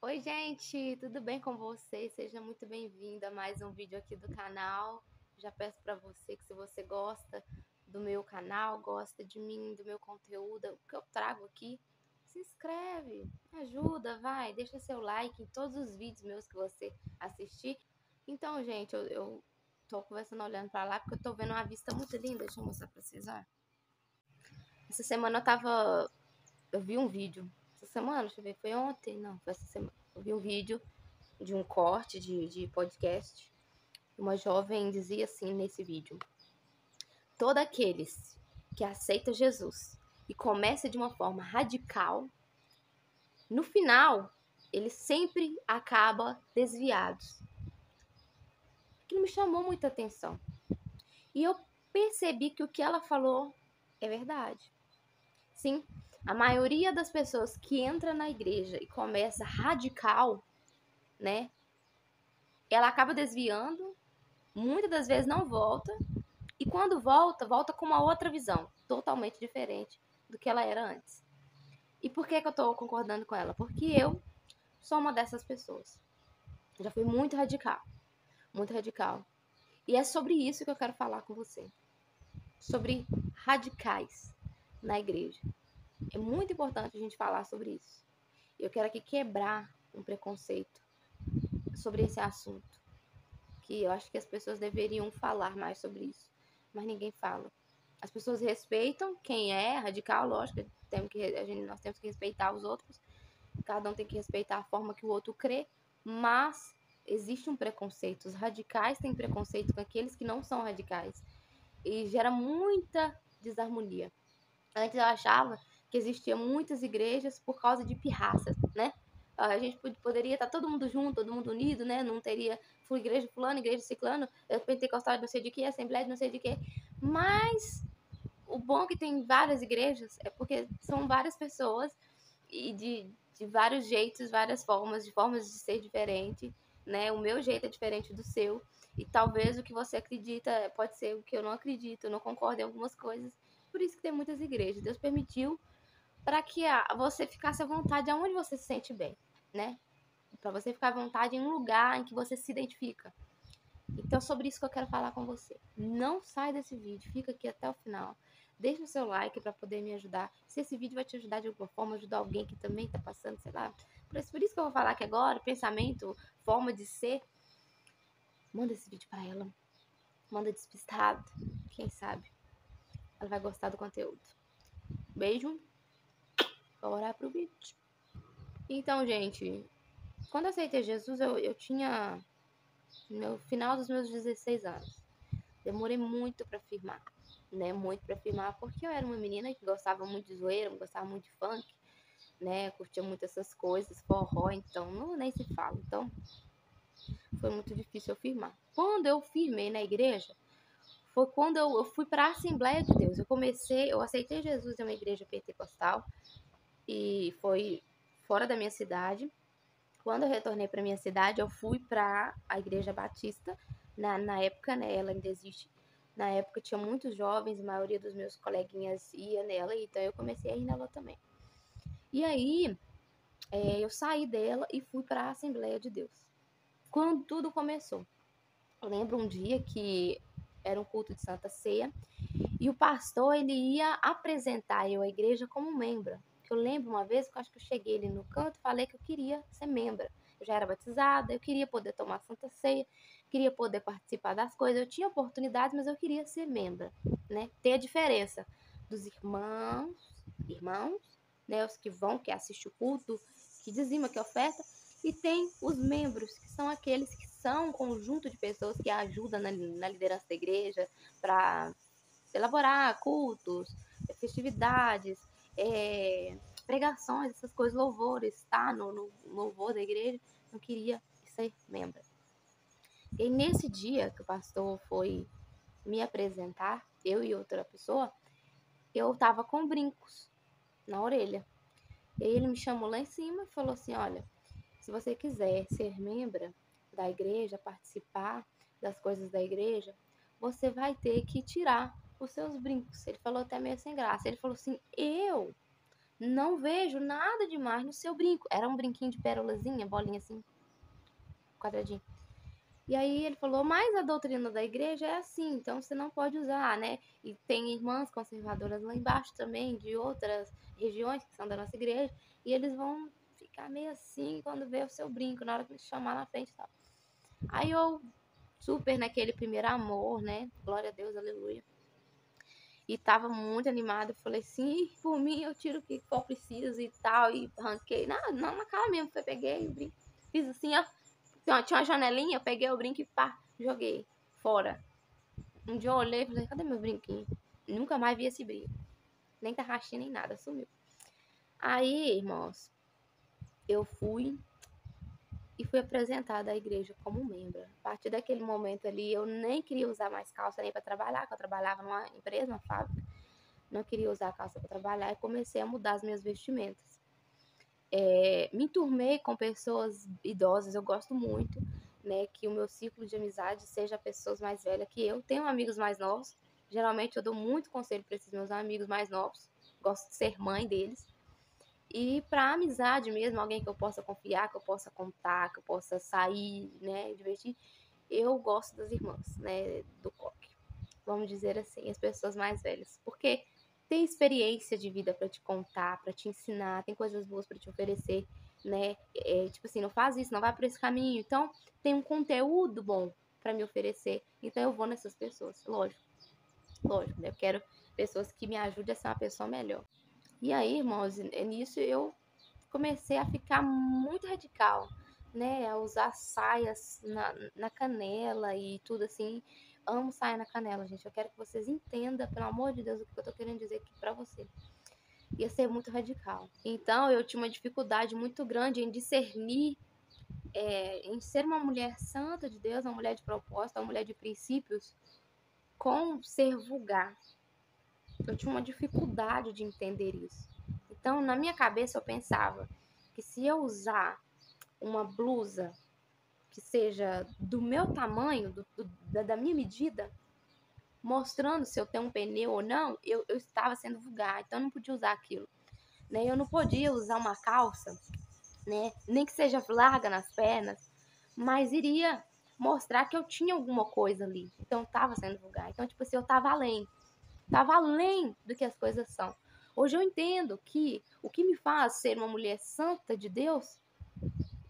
Oi, gente, tudo bem com vocês? Seja muito bem-vindo a mais um vídeo aqui do canal. Já peço para você que se você gosta do meu canal, gosta de mim, do meu conteúdo, o que eu trago aqui, se inscreve, me ajuda, vai, deixa seu like em todos os vídeos meus que você assistir. Então, gente, eu tô conversando olhando para lá porque eu tô vendo uma vista muito linda. Deixa eu mostrar para vocês, ó. Essa semana eu vi um vídeo. Essa semana, deixa eu ver, foi ontem? Não, foi essa semana. Eu vi um vídeo de um corte de podcast. Uma jovem dizia assim nesse vídeo: todos aqueles que aceitam Jesus e começa de uma forma radical, no final, ele sempre acaba desviados. Aquilo me chamou muita atenção. E eu percebi que o que ela falou é verdade. Sim, a maioria das pessoas que entra na igreja e começa radical, né? Ela acaba desviando, muitas das vezes não volta. E quando volta, volta com uma outra visão, totalmente diferente do que ela era antes. E por que eu tô concordando com ela? Porque eu sou uma dessas pessoas. Já fui muito radical, muito radical. E é sobre isso que eu quero falar com você. Sobre radicais na igreja. É muito importante a gente falar sobre isso. Eu quero aqui quebrar um preconceito sobre esse assunto, que eu acho que as pessoas deveriam falar mais sobre isso, mas ninguém fala. As pessoas respeitam quem é radical, lógico, nós temos que respeitar os outros, cada um tem que respeitar a forma que o outro crê, mas existe um preconceito. Os radicais têm preconceito com aqueles que não são radicais e gera muita desarmonia. Antes eu achava que existiam muitas igrejas por causa de pirraças, né? A gente poderia estar todo mundo junto, todo mundo unido, né? Não teria igreja fulano, igreja ciclano, pentecostal de não sei de que, assembleia de não sei de que. Mas o bom que tem várias igrejas é porque são várias pessoas e de vários jeitos, várias formas, de formas de ser diferente, né? O meu jeito é diferente do seu e talvez o que você acredita pode ser o que eu não acredito, eu não concordo em algumas coisas. Por isso que tem muitas igrejas. Deus permitiu para que você ficasse à vontade aonde você se sente bem, né? Para você ficar à vontade em um lugar em que você se identifica. Então, sobre isso que eu quero falar com você. Não sai desse vídeo, fica aqui até o final. Deixa o seu like para poder me ajudar. Se esse vídeo vai te ajudar de alguma forma, ajudar alguém que também está passando, sei lá. Por isso que eu vou falar aqui agora, pensamento, forma de ser. Manda esse vídeo para ela. Manda despistado. Quem sabe ela vai gostar do conteúdo. Beijo. Vou orar pro vídeo. Então, gente, quando eu aceitei Jesus, eu tinha no final dos meus 16 anos. Demorei muito para firmar, né? Muito para firmar, porque eu era uma menina que gostava muito de zoeira, gostava muito de funk, né? Curtia muito essas coisas, forró, então não nem se fala. Então, foi muito difícil eu firmar. Quando eu firmei na igreja, foi quando eu fui para a Assembleia de Deus. Eu aceitei Jesus em uma igreja pentecostal e foi fora da minha cidade. Quando eu retornei para minha cidade, eu fui para a Igreja Batista. Na época, né, ela ainda existe. Na época tinha muitos jovens, a maioria dos meus coleguinhas ia nela, então eu comecei a ir nela também. E aí, eu saí dela e fui para a Assembleia de Deus. Quando tudo começou, eu lembro um dia que era um culto de Santa Ceia e o pastor ele ia apresentar eu à igreja como membro. Eu lembro uma vez que eu acho que eu cheguei ali no canto e falei que eu queria ser membra. Eu já era batizada, eu queria poder tomar Santa Ceia, queria poder participar das coisas. Eu tinha oportunidades, mas eu queria ser membra, né? Tem a diferença dos irmãos, né? Os que vão, que assistem o culto, que dizima, que oferta, e tem os membros, que são aqueles que são um conjunto de pessoas que ajudam na liderança da igreja para elaborar cultos, festividades, pregações, essas coisas, louvores, tá? No louvor da igreja, não queria ser membro. E nesse dia que o pastor foi me apresentar, eu e outra pessoa, eu tava com brincos na orelha. E aí ele me chamou lá em cima e falou assim: olha, se você quiser ser membro da igreja, participar das coisas da igreja, você vai ter que tirar os seus brincos. Ele falou até meio sem graça. Ele falou assim: eu não vejo nada demais no seu brinco. Era um brinquinho de pérolazinha, bolinha assim, quadradinho. E aí ele falou, mas a doutrina da igreja é assim, então você não pode usar, né? E tem irmãs conservadoras lá embaixo também, de outras regiões que são da nossa igreja, e eles vão ficar meio assim quando vê o seu brinco, na hora que me chamar na frente e tal. Aí eu, super naquele primeiro amor, né? Glória a Deus, aleluia. E tava muito animada, eu falei assim, por mim eu tiro o que for preciso e tal, e arranquei, não, na cara mesmo, eu peguei o brinco, fiz assim, ó. Tinha uma janelinha, eu peguei o brinco e pá, joguei fora. Um dia eu olhei e falei, cadê meu brinquinho? Nunca mais vi esse brinco. Nem tarraxinha, nem nada, sumiu. Aí, irmãos, eu fui e fui apresentada à igreja como membro. A partir daquele momento ali, eu nem queria usar mais calça nem para trabalhar, porque eu trabalhava numa empresa, numa fábrica. Não queria usar calça para trabalhar e comecei a mudar as minhas vestimentas. Me enturmei com pessoas idosas, eu gosto muito, né, que o meu ciclo de amizade seja pessoas mais velhas que eu. Tenho amigos mais novos, geralmente eu dou muito conselho para esses meus amigos mais novos, gosto de ser mãe deles. E para amizade mesmo, alguém que eu possa confiar, que eu possa contar, que eu possa sair, né, divertir, eu gosto das irmãs, né, do coque. Vamos dizer assim, as pessoas mais velhas, porque tem experiência de vida para te contar, para te ensinar, tem coisas boas para te oferecer, né? Tipo assim, não faz isso, não vai por esse caminho. Então, tem um conteúdo bom para me oferecer. Então, eu vou nessas pessoas, lógico, né? Eu quero pessoas que me ajudem a ser uma pessoa melhor. E aí, irmãos, nisso eu comecei a ficar muito radical, né? A usar saias na canela e tudo assim. Amo saia na canela, gente. Eu quero que vocês entendam, pelo amor de Deus, o que eu tô querendo dizer aqui pra você. Ia ser muito radical. Então, eu tinha uma dificuldade muito grande em discernir, em ser uma mulher santa de Deus, uma mulher de propósito, uma mulher de princípios, com ser vulgar. Eu tinha uma dificuldade de entender isso. Então, na minha cabeça, eu pensava que se eu usar uma blusa que seja do meu tamanho, da minha medida, mostrando se eu tenho um pneu ou não, eu estava sendo vulgar, então eu não podia usar aquilo. Né? Eu não podia usar uma calça, né? Nem que seja larga nas pernas, mas iria mostrar que eu tinha alguma coisa ali. Então estava sendo vulgar. Então, tipo assim, eu estava além do que as coisas são. Hoje eu entendo que o que me faz ser uma mulher santa de Deus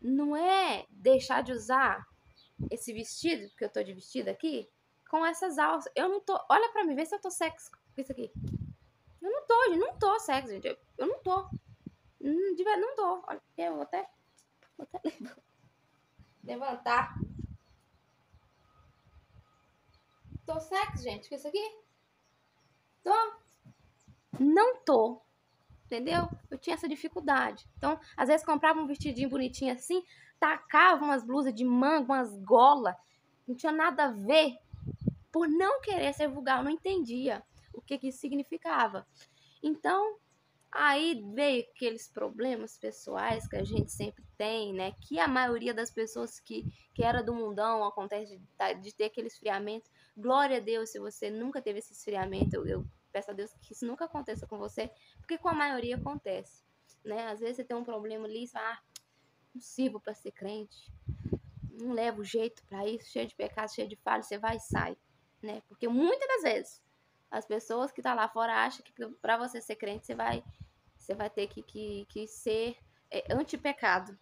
não é deixar de usar esse vestido, que eu tô de vestido aqui, com essas alças. Eu não tô. Olha pra mim, vê se eu tô sexy com isso aqui. Eu não tô sexy, gente. Eu não tô. Não tô. Olha, eu vou até levantar. Tô sexy, gente, com isso aqui? Tô. Não tô. Entendeu? Eu tinha essa dificuldade. Então, às vezes comprava um vestidinho bonitinho assim, tacava umas blusas de manga, umas golas, não tinha nada a ver. Por não querer ser vulgar, eu não entendia o que isso significava. Então, aí veio aqueles problemas pessoais que a gente sempre tem, né? Que a maioria das pessoas que era do mundão acontece de ter aquele esfriamento. Glória a Deus se você nunca teve esse esfriamento. Eu peço a Deus que isso nunca aconteça com você, porque com a maioria acontece, né? Às vezes você tem um problema ali e fala, não sirvo para ser crente, não levo jeito para isso, cheio de pecado, cheio de falha, você vai e sai, né? Porque muitas das vezes as pessoas que estão lá fora acham que para você ser crente você vai ter que ser antipecado.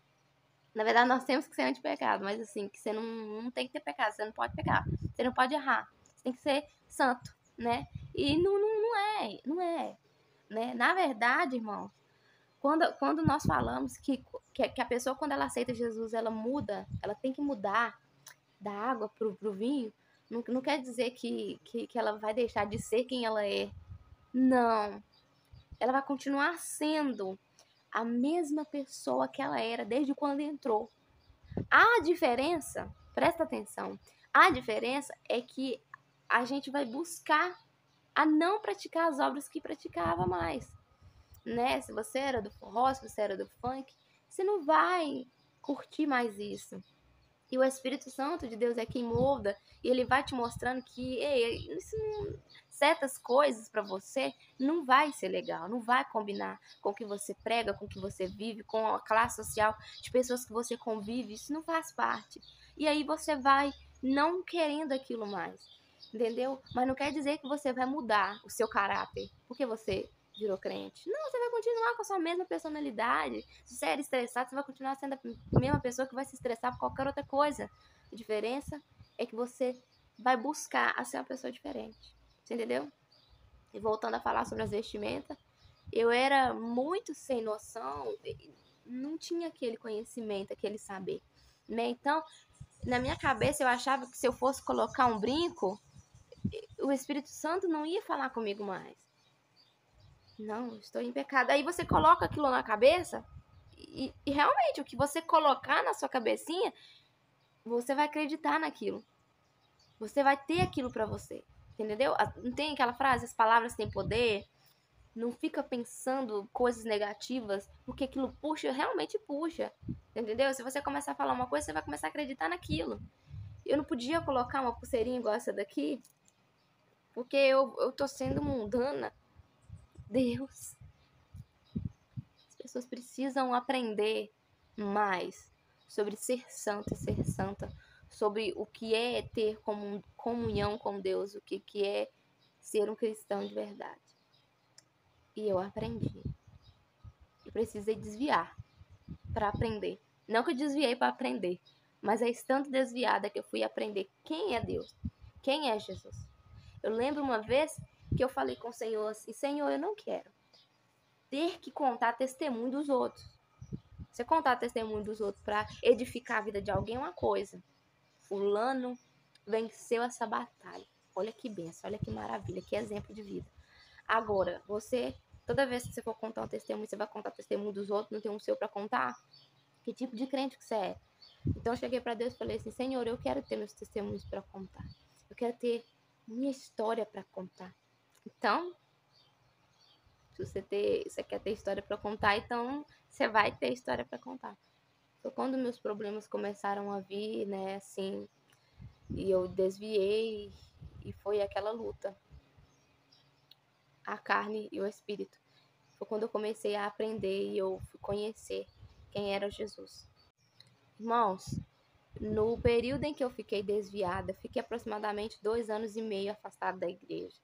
Na verdade, nós temos que ser antipecado, mas assim, que você não tem que ter pecado, você não pode pecar, você não pode errar, você tem que ser santo, né? E não é, né? Na verdade, irmão, quando nós falamos que a pessoa, quando ela aceita Jesus, ela muda, ela tem que mudar da água pro vinho, não quer dizer que ela vai deixar de ser quem ela é. Não. Ela vai continuar sendo a mesma pessoa que ela era desde quando entrou. A diferença, presta atenção, a diferença é que a gente vai buscar a não praticar as obras que praticava mais, né? Se você era do forró, se você era do funk, você não vai curtir mais isso. E o Espírito Santo de Deus é quem molda, e ele vai te mostrando que certas coisas para você não vai ser legal, não vai combinar com o que você prega, com o que você vive, com a classe social de pessoas que você convive, isso não faz parte. E aí você vai não querendo aquilo mais, entendeu? Mas não quer dizer que você vai mudar o seu caráter, porque você virou crente. Não, você vai continuar com a sua mesma personalidade. Se você era estressado, você vai continuar sendo a mesma pessoa que vai se estressar por qualquer outra coisa. A diferença é que você vai buscar a ser uma pessoa diferente. Você entendeu? E voltando a falar sobre as vestimentas, eu era muito sem noção, não tinha aquele conhecimento, aquele saber, né? Então, na minha cabeça, eu achava que se eu fosse colocar um brinco, o Espírito Santo não ia falar comigo mais. Não, estou em pecado. Aí você coloca aquilo na cabeça e realmente o que você colocar na sua cabecinha, você vai acreditar naquilo. Você vai ter aquilo pra você. Entendeu? Não tem aquela frase, as palavras têm poder? Não fica pensando coisas negativas, porque aquilo puxa, realmente puxa. Entendeu? Se você começar a falar uma coisa, você vai começar a acreditar naquilo. Eu não podia colocar uma pulseirinha igual essa daqui, porque eu tô sendo mundana. Deus. As pessoas precisam aprender mais sobre ser santo e ser santa, sobre o que é ter comunhão com Deus, o que é ser um cristão de verdade. E eu aprendi. Eu precisei desviar para aprender. Não que eu desviei para aprender, mas é estando desviada que eu fui aprender quem é Deus, quem é Jesus. Eu lembro uma vez que eu falei com o Senhor assim: Senhor, eu não quero ter que contar testemunho dos outros. Você contar testemunho dos outros para edificar a vida de alguém é uma coisa. Fulano venceu essa batalha. Olha que benção, olha que maravilha, que exemplo de vida. Agora, você, toda vez que você for contar um testemunho, você vai contar testemunho dos outros, não tem um seu para contar? Que tipo de crente que você é? Então eu cheguei para Deus e falei assim: Senhor, eu quero ter meus testemunhos para contar. Eu quero ter minha história para contar. Então, se você quer ter história para contar, então você vai ter história para contar. Foi quando meus problemas começaram a vir, né, assim, e eu desviei e foi aquela luta, a carne e o espírito. Foi quando eu comecei a aprender e eu fui conhecer quem era Jesus. Irmãos, no período em que eu fiquei desviada, fiquei aproximadamente 2 anos e meio afastada da igreja.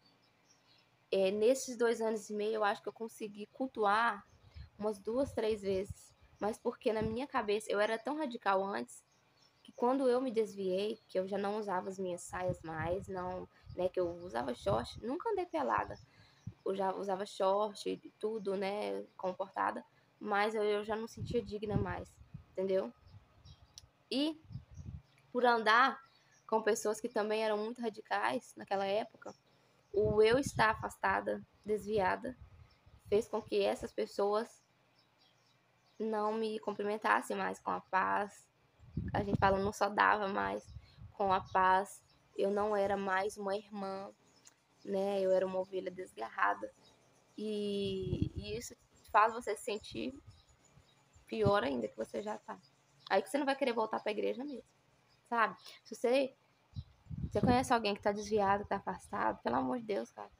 Nesses 2 anos e meio, eu acho que eu consegui cultuar umas 2, 3 vezes. Mas porque na minha cabeça, eu era tão radical antes, que quando eu me desviei, que eu já não usava as minhas saias mais, não, né, que eu usava short, nunca andei pelada. Eu já usava short e tudo, né, comportada, mas eu já não sentia digna mais, entendeu? E por andar com pessoas que também eram muito radicais naquela época, o eu estar afastada, desviada, fez com que essas pessoas não me cumprimentassem mais com a paz. A gente fala, não só dava mais com a paz. Eu não era mais uma irmã, né? Eu era uma ovelha desgarrada. E isso faz você se sentir pior ainda que você já tá. Aí que você não vai querer voltar pra igreja mesmo, sabe? Se você conhece alguém que tá desviado, que tá afastado, pelo amor de Deus, cara.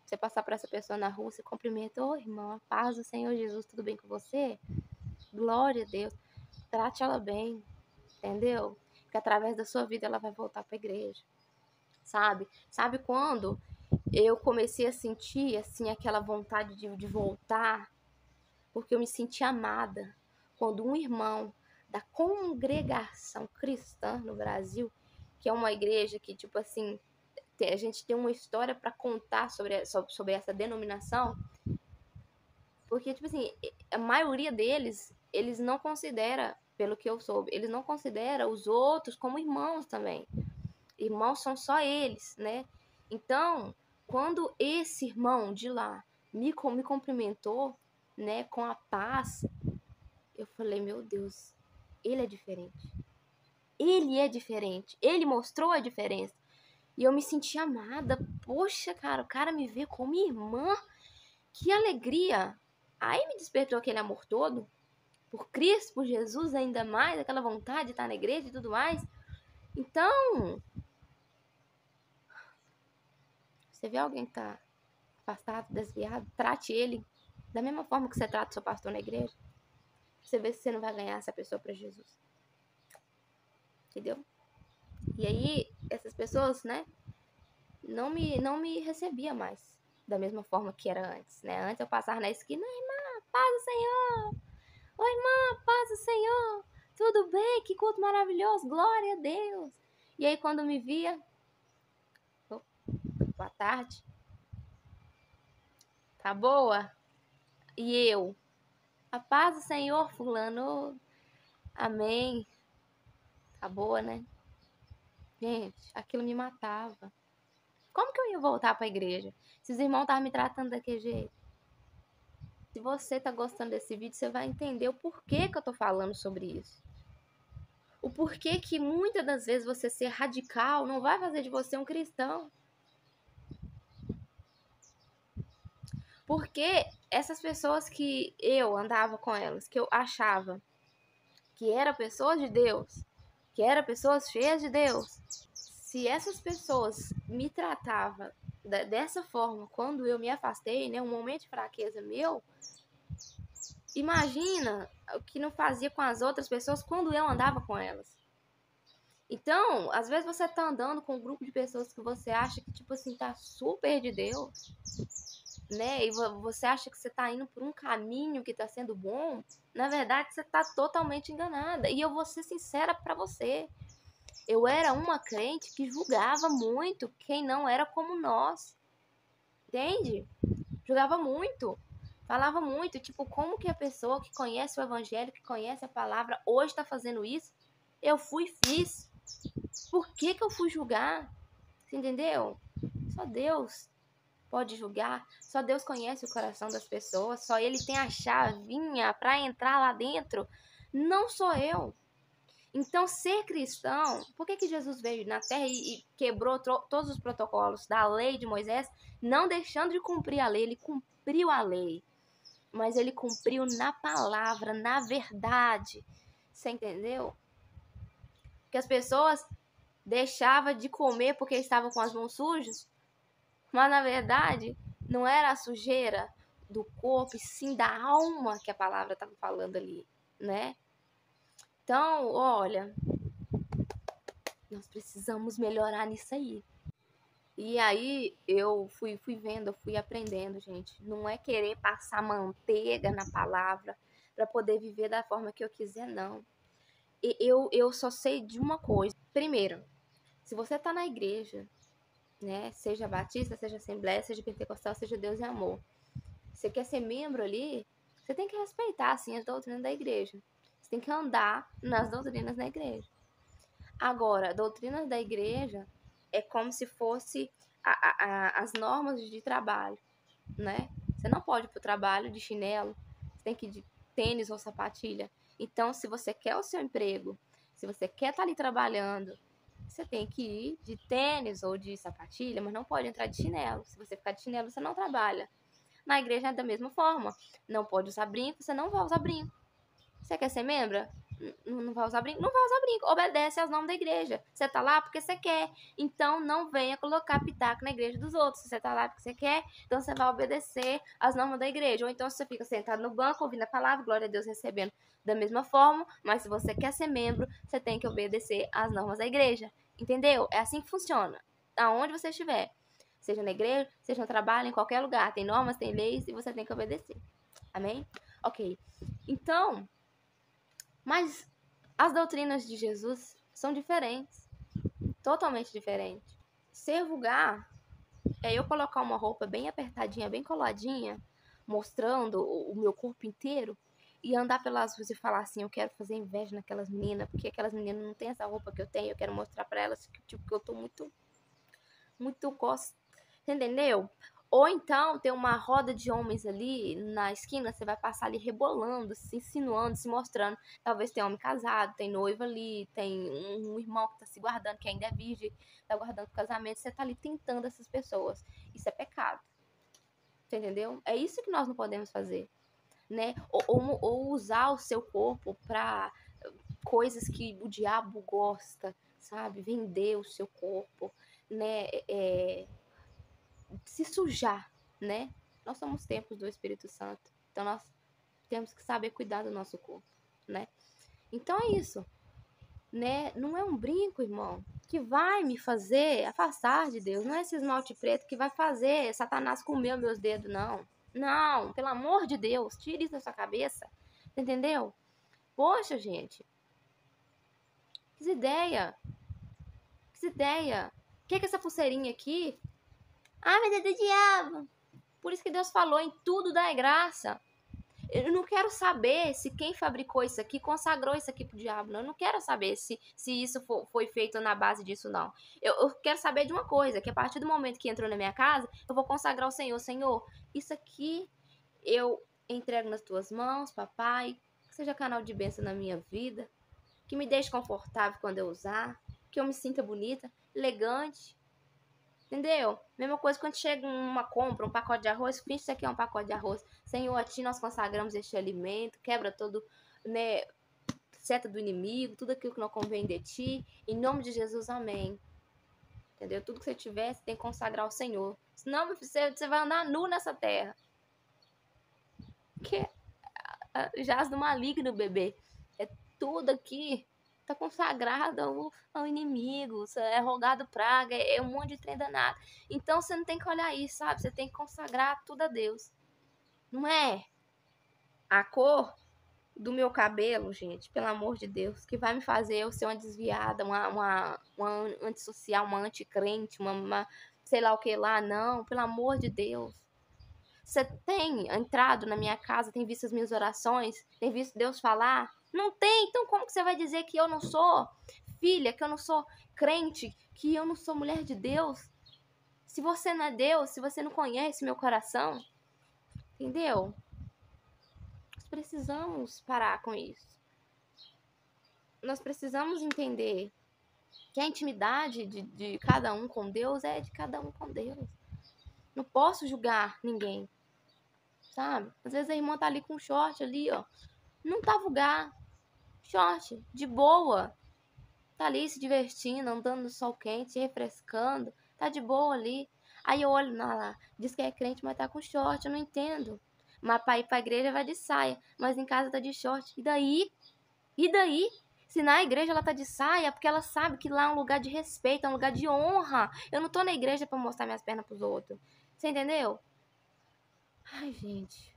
Você passar por essa pessoa na rua, você cumprimenta: ô irmão, a paz do Senhor Jesus, tudo bem com você? Glória a Deus. Trate ela bem, entendeu? Que através da sua vida ela vai voltar pra igreja, sabe? Sabe quando eu comecei a sentir, assim, aquela vontade de voltar? Porque eu me senti amada. Quando um irmão da congregação cristã no Brasil, que é uma igreja que, tipo assim, a gente tem uma história para contar sobre essa denominação, porque, tipo assim, a maioria deles, eles não considera, pelo que eu soube, eles não consideram os outros como irmãos também. Irmãos são só eles, né? Então, quando esse irmão de lá me cumprimentou, né, com a paz, eu falei: meu Deus, ele é diferente. Ele é diferente. Ele mostrou a diferença. E eu me senti amada. Poxa, cara, o cara me vê como irmã. Que alegria. Aí me despertou aquele amor todo. por Cristo, por Jesus ainda mais, aquela vontade de estar na igreja e tudo mais. Então, você vê alguém que tá afastado, desviado, trate ele da mesma forma que você trata o seu pastor na igreja. Você vê se você não vai ganhar essa pessoa para Jesus. Entendeu? E aí, essas pessoas, né, não me recebia mais da mesma forma que era antes, né? Antes eu passava na esquina, irmã, paz do Senhor. Oi, irmã, paz do Senhor. Tudo bem? Que culto maravilhoso. Glória a Deus. E aí, quando me via, boa tarde. Tá boa? E eu, a paz do Senhor, fulano. Amém. Tá boa, né? Gente, aquilo me matava. Como que eu ia voltar pra igreja? Se os irmãos estavam me tratando daquele jeito. Se você tá gostando desse vídeo, você vai entender o porquê que eu tô falando sobre isso. O porquê que muitas das vezes você ser radical não vai fazer de você um cristão. Porque essas pessoas que eu andava com elas, que eu achava que eram pessoas de Deus, que eram pessoas cheias de Deus, se essas pessoas me tratavam dessa forma quando eu me afastei, né, um momento de fraqueza meu, imagina o que não fazia com as outras pessoas quando eu andava com elas. Então, às vezes você tá andando com um grupo de pessoas que você acha que, tipo assim, tá super de Deus, né? E você acha que você tá indo por um caminho que tá sendo bom. Na verdade, você tá totalmente enganada. E eu vou ser sincera pra você. Eu era uma crente que julgava muito quem não era como nós. Entende? Julgava muito. Falava muito, tipo, como que a pessoa que conhece o evangelho, que conhece a palavra, hoje tá fazendo isso? Eu fui e fiz. Por que que eu fui julgar? Você entendeu? Só Deus pode julgar. Só Deus conhece o coração das pessoas. Só Ele tem a chavinha para entrar lá dentro. Não sou eu. Então, ser cristão, por que que Jesus veio na terra e quebrou todos os protocolos da lei de Moisés, não deixando de cumprir a lei? Ele cumpriu a lei, mas ele cumpriu na palavra, na verdade. Você entendeu? Que as pessoas deixavam de comer porque estavam com as mãos sujas, mas na verdade não era a sujeira do corpo, e sim da alma que a palavra estava falando ali, né? Então, olha, nós precisamos melhorar nisso aí. E aí eu fui vendo, eu fui aprendendo, gente. Não é querer passar manteiga na palavra para poder viver da forma que eu quiser, não. Eu só sei de uma coisa. Primeiro, se você tá na igreja, né, seja batista, seja assembleia, seja pentecostal, seja Deus e amor, você quer ser membro ali, você tem que respeitar, assim, as doutrinas da igreja. Você tem que andar nas doutrinas da igreja. Agora, doutrinas da igreja é como se fosse as normas de trabalho, né? Você não pode ir pro trabalho de chinelo, você tem que ir de tênis ou sapatilha. Então, se você quer o seu emprego, se você quer estar ali trabalhando, você tem que ir de tênis ou de sapatilha, mas não pode entrar de chinelo. Se você ficar de chinelo, você não trabalha. Na igreja é da mesma forma. Não pode usar brinco, você não vai usar brinco. Você quer ser membro? Não vai usar brinco? Não vai usar brinco. Obedece aos normas da igreja. Você tá lá porque você quer. Então não venha colocar pitaco na igreja dos outros. Se você tá lá porque você quer, então você vai obedecer às normas da igreja. Ou então você fica sentado no banco ouvindo a palavra, glória a Deus, recebendo da mesma forma. Mas se você quer ser membro, você tem que obedecer às normas da igreja. Entendeu? É assim que funciona. Aonde você estiver. Seja na igreja, seja no trabalho, em qualquer lugar. Tem normas, tem leis e você tem que obedecer. Amém? Ok. Então, mas as doutrinas de Jesus são diferentes, totalmente diferentes. Ser vulgar é eu colocar uma roupa bem apertadinha, bem coladinha, mostrando o meu corpo inteiro e andar pelas ruas e falar assim, eu quero fazer inveja naquelas meninas, porque aquelas meninas não têm essa roupa que eu tenho, eu quero mostrar para elas que, tipo, que eu tô muito entendeu? Ou então tem uma roda de homens ali na esquina, você vai passar ali rebolando, se insinuando, se mostrando. Talvez tem homem casado, tem noiva ali, tem um irmão que tá se guardando, que ainda é virgem, tá guardando o casamento. Você tá ali tentando essas pessoas. Isso é pecado. Você entendeu? É isso que nós não podemos fazer. né? Ou usar o seu corpo para coisas que o diabo gosta, sabe? Vender o seu corpo, né? Se sujar, né? Nós somos templos do Espírito Santo, então nós temos que saber cuidar do nosso corpo, né? Então é isso, né? Não é um brinco, irmão, que vai me fazer afastar de Deus. Não é esse esmalte preto que vai fazer Satanás comer meus dedos, não. Não, pelo amor de Deus, tire isso da sua cabeça. Entendeu? Poxa, gente. Que ideia. Que ideia. O que é essa pulseirinha aqui? Ah, mas é do diabo. Por isso que Deus falou, em tudo dá graça. Eu não quero saber se quem fabricou isso aqui consagrou isso aqui pro diabo, não. Eu não quero saber se isso foi feito na base disso, não. Eu quero saber de uma coisa, que a partir do momento que entrou na minha casa, eu vou consagrar ao Senhor. Senhor, isso aqui eu entrego nas tuas mãos, papai, que seja canal de bênção na minha vida, que me deixe confortável quando eu usar, que eu me sinta bonita, elegante. Entendeu? Mesma coisa quando chega uma compra, um pacote de arroz, finge que isso aqui é um pacote de arroz. Senhor, a ti nós consagramos este alimento, quebra todo, né, seta do inimigo, tudo aquilo que não convém de ti. Em nome de Jesus, amém. Entendeu? Tudo que você tiver, você tem que consagrar ao Senhor. Senão você vai andar nu nessa terra. Que jaz do maligno, bebê. É tudo aqui tá consagrado ao inimigo, é rogado praga, é um monte de trem danado. Então você não tem que olhar isso, sabe? Você tem que consagrar tudo a Deus. Não é a cor do meu cabelo, gente, pelo amor de Deus, que vai me fazer eu ser uma desviada, uma antissocial, uma anticrente, uma sei lá o que lá, não, pelo amor de Deus. Você tem entrado na minha casa, tem visto as minhas orações, tem visto Deus falar? Não tem, então como que você vai dizer que eu não sou filha, que eu não sou crente, que eu não sou mulher de Deus? Se você não é Deus, se você não conhece meu coração, entendeu? Nós precisamos parar com isso. Nós precisamos entender que a intimidade de cada um com Deus é de cada um com Deus. Não posso julgar ninguém, sabe? Às vezes a irmã tá ali com short ali, ó. Não tá vulgar. Short, de boa. Tá ali se divertindo, andando no sol quente, se refrescando. Tá de boa ali. Aí eu olho lá, diz que é crente, mas tá com short, eu não entendo. Mas pra ir pra igreja vai de saia, mas em casa tá de short. E daí? E daí? Se na igreja ela tá de saia, é porque ela sabe que lá é um lugar de respeito, é um lugar de honra. Eu não tô na igreja pra mostrar minhas pernas pros outros. Você entendeu? Ai, gente.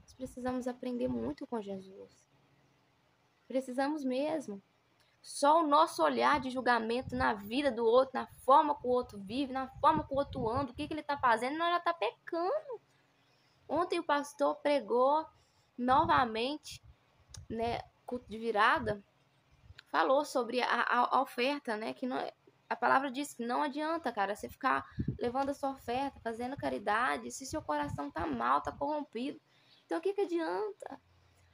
Nós precisamos aprender muito com Jesus. Precisamos mesmo. Só o nosso olhar de julgamento na vida do outro, na forma que o outro vive, na forma que o outro anda, o que ele está fazendo, nós já está pecando. Ontem o pastor pregou novamente, né, culto de virada, falou sobre a oferta, né, que não, a palavra diz que não adianta, cara, você ficar levando a sua oferta, fazendo caridade, se seu coração tá mal, tá corrompido. Então o que adianta?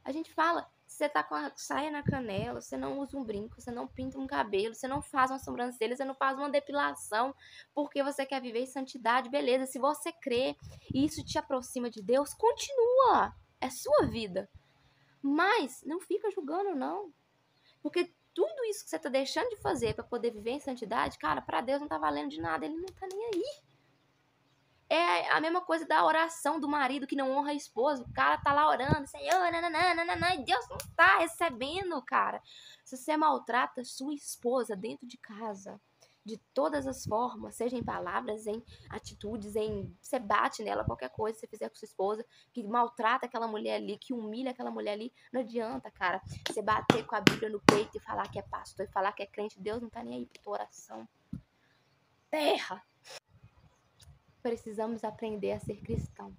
A gente fala, você tá com a saia na canela, você não usa um brinco, você não pinta um cabelo, você não faz uma sobrancelha, você não faz uma depilação, porque você quer viver em santidade, beleza. Se você crê e isso te aproxima de Deus, continua. É sua vida. Mas não fica julgando, não. Porque tudo isso que você tá deixando de fazer para poder viver em santidade, cara, para Deus não tá valendo de nada. Ele não tá nem aí. É a mesma coisa da oração do marido que não honra a esposa. O cara tá lá orando, Senhor, nananana, e Deus não tá recebendo, cara. Se você maltrata sua esposa dentro de casa, de todas as formas, seja em palavras, em atitudes, em você bate nela, qualquer coisa que você fizer com sua esposa, que maltrata aquela mulher ali, que humilha aquela mulher ali, não adianta, cara. Você bater com a Bíblia no peito e falar que é pastor, e falar que é crente, Deus não tá nem aí pra tua oração. Terra! Precisamos aprender a ser cristão.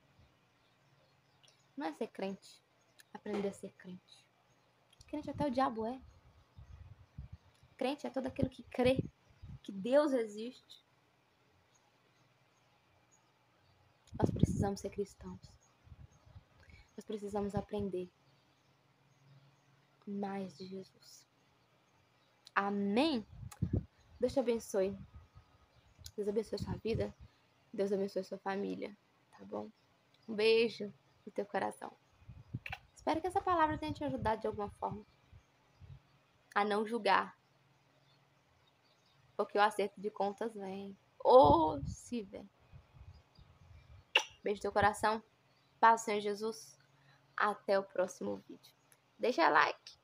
Não é ser crente. Aprender a ser crente. Crente até o diabo é. Crente é todo aquele que crê que Deus existe. Nós precisamos ser cristãos. Nós precisamos aprender mais de Jesus. Amém? Deus te abençoe. Deus abençoe a sua vida. Deus abençoe a sua família. Tá bom? Um beijo. no teu coração. Espero que essa palavra tenha te ajudado de alguma forma a não julgar. Porque o acerto de contas vem. Ou se vem. Beijo no teu coração. Paz, Senhor Jesus. Até o próximo vídeo. Deixa like.